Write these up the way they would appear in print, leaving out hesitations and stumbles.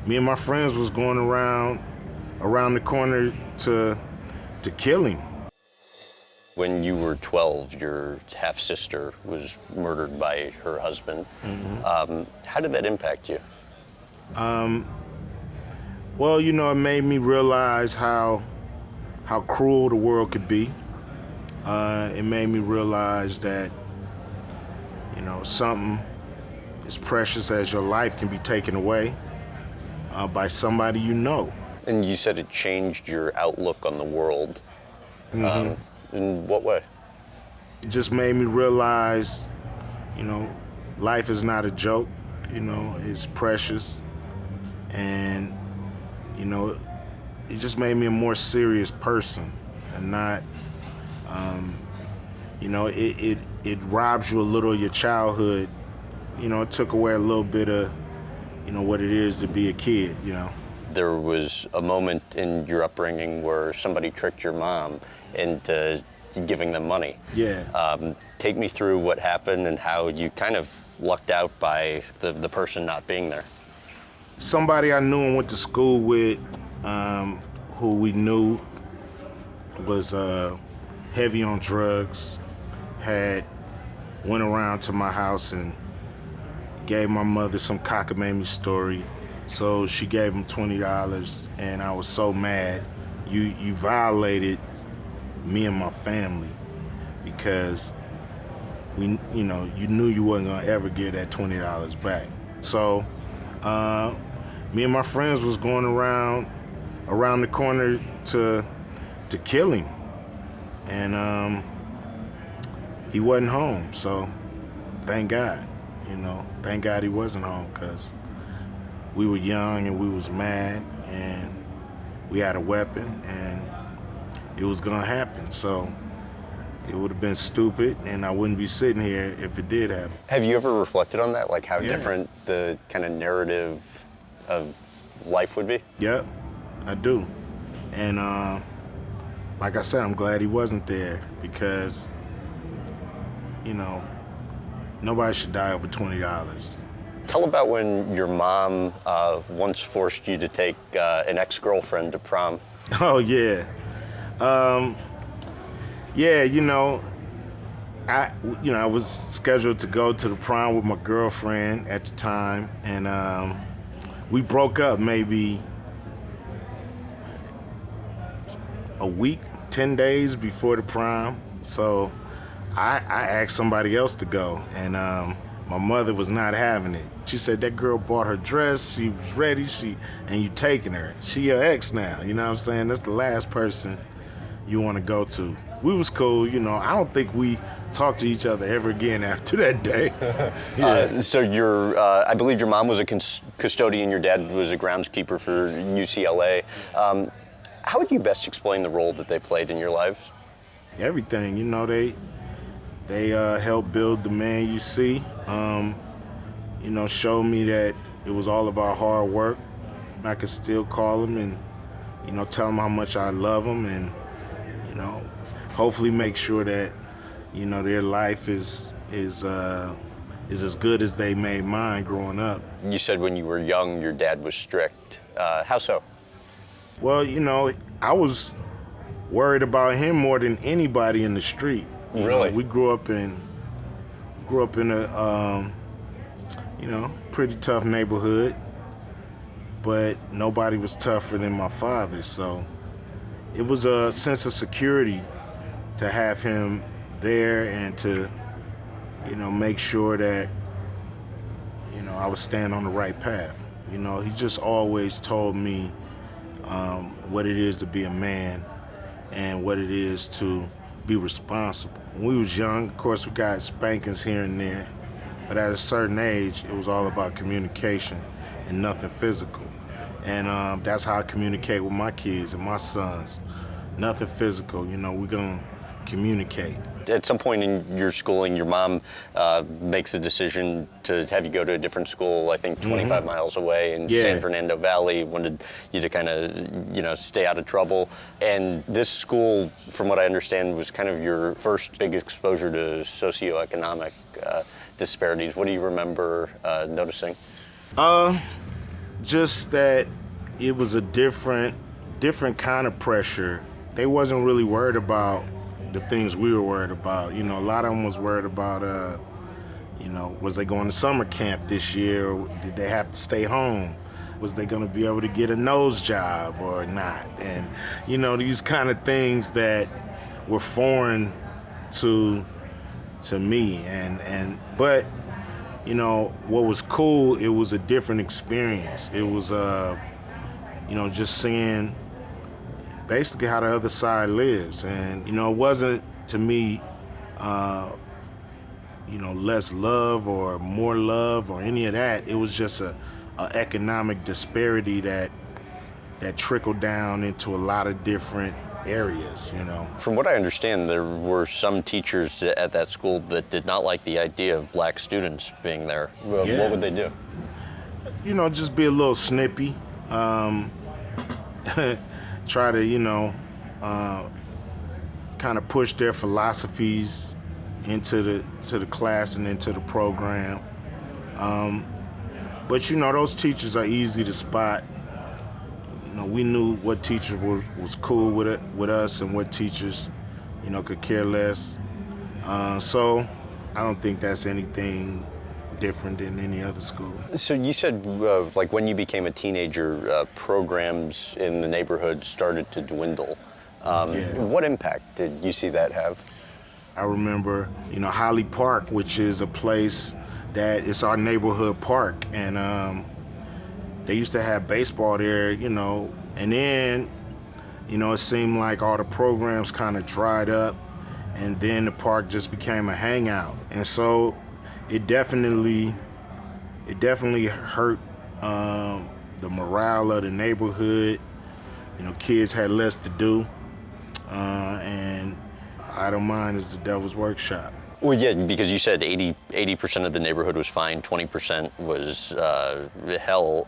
me and my friends was going around the corner to kill him. When you were 12, your half-sister was murdered by her husband. How did that impact you? Well, you know, it made me realize how cruel the world could be. It made me realize that, you know, something as precious as your life can be taken away by somebody you know. And you said it changed your outlook on the world. In what way? It just made me realize, you know, life is not a joke, you know, it's precious. And, you know, it just made me a more serious person and not, you know, it robs you a little of your childhood. You know, it took away a little bit of, you know, what it is to be a kid, you know. There was a moment in your upbringing where somebody tricked your mom into giving them money. Yeah. Take me through what happened and how you kind of lucked out by the person not being there. Somebody I knew and went to school with, who we knew was heavy on drugs, went around to my house and gave my mother some cockamamie story. So she gave him $20, and I was so mad. You violated me and my family because you knew you wasn't gonna ever get that $20 back. So me and my friends was going around the corner to kill him, and he wasn't home. So thank God, you know, thank God he wasn't home, because we were young and we was mad and we had a weapon and it was gonna happen. So it would have been stupid and I wouldn't be sitting here if it did happen. Have you ever reflected on that, like how Yeah. different the kind of narrative of life would be? Yep, I do. And like I said, I'm glad he wasn't there, because, you know, nobody should die over $20. Tell about when your mom once forced you to take an ex-girlfriend to prom. Oh, yeah. Yeah, you know, I was scheduled to go to the prom with my girlfriend at the time, and we broke up maybe a week, 10 days before the prom. So I asked somebody else to go, and my mother was not having it. She said that girl bought her dress, she was ready, and you taking her. She your ex now, you know what I'm saying? That's the last person you want to go to. We was cool, you know. I don't think we talked to each other ever again after that day. Yeah. So I believe your mom was a custodian, your dad was a groundskeeper for UCLA. How would you best explain the role that they played in your lives? Everything, you know, they helped build the man you see. You know, showed me that it was all about hard work. I could still call them and, you know, tell them how much I love them, and, you know, hopefully make sure that, you know, their life is as good as they made mine growing up. You said when you were young, your dad was strict. How so? Well, you know, I was worried about him more than anybody in the street. You Really? know, we grew up in a you know, pretty tough neighborhood, but nobody was tougher than my father. So it was a sense of security to have him there and to, you know, make sure that, you know, I was staying on the right path. You know, he just always told me what it is to be a man and what it is to be responsible. When we was young, of course, we got spankings here and there, but at a certain age, it was all about communication and nothing physical. And that's how I communicate with my kids and my sons. Nothing physical, you know, we're gonna communicate. At some point in your schooling, your mom makes a decision to have you go to a different school, I think 25 miles away in San Fernando Valley, wanted you to kind of, you know, stay out of trouble. And this school, from what I understand, was kind of your first big exposure to socioeconomic disparities. What do you remember noticing? just that it was a different kind of pressure. They wasn't really worried about the things we were worried about. You know, a lot of them was worried about, you know, was they going to summer camp this year? Or did they have to stay home? Was they going to be able to get a nose job or not? And, you know, these kind of things that were foreign to me. But, you know, what was cool, it was a different experience. It was, you know, just seeing basically how the other side lives. And, you know, it wasn't, to me, you know, less love or more love or any of that. It was just a economic disparity that trickled down into a lot of different areas, you know. From what I understand, there were some teachers at that school that did not like the idea of black students being there. Yeah. What would they do? You know, just be a little snippy. Try to, you know, kind of push their philosophies into the class and into the program. But, you know, those teachers are easy to spot. You know, we knew what teachers was cool with us and what teachers, you know, could care less. So I don't think that's anything different than any other school. So you said, like, when you became a teenager, programs in the neighborhood started to dwindle. Yeah. What impact did you see that have? I remember, you know, Holly Park, which is a place that it's our neighborhood park, and they used to have baseball there, you know, and then, you know, it seemed like all the programs kind of dried up, and then the park just became a hangout. And so it definitely hurt the morale of the neighborhood. You know, kids had less to do, and idle mind is the devil's workshop. Well, yeah, because you said 80% of the neighborhood was fine, 20% was hell.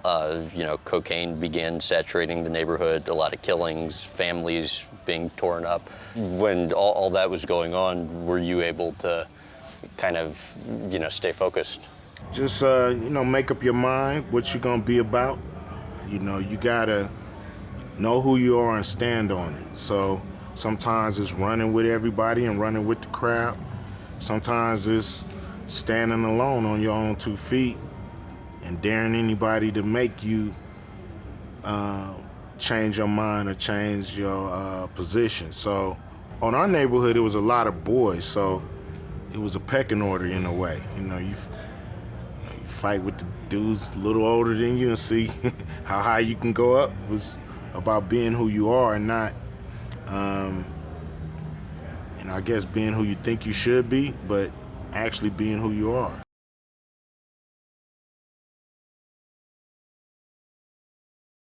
You know, cocaine began saturating the neighborhood, a lot of killings, families being torn up. When all that was going on, were you able to kind of, you know, stay focused? Just, you know, make up your mind what you're gonna be about. You know, you gotta know who you are and stand on it. So sometimes it's running with everybody and running with the crowd. Sometimes it's standing alone on your own 2 feet and daring anybody to make you change your mind or change your position. So on our neighborhood, it was a lot of boys, so it was a pecking order in a way. You know, you fight with the dudes a little older than you and see how high you can go up. It was about being who you are and not, I guess being who you think you should be, but actually being who you are.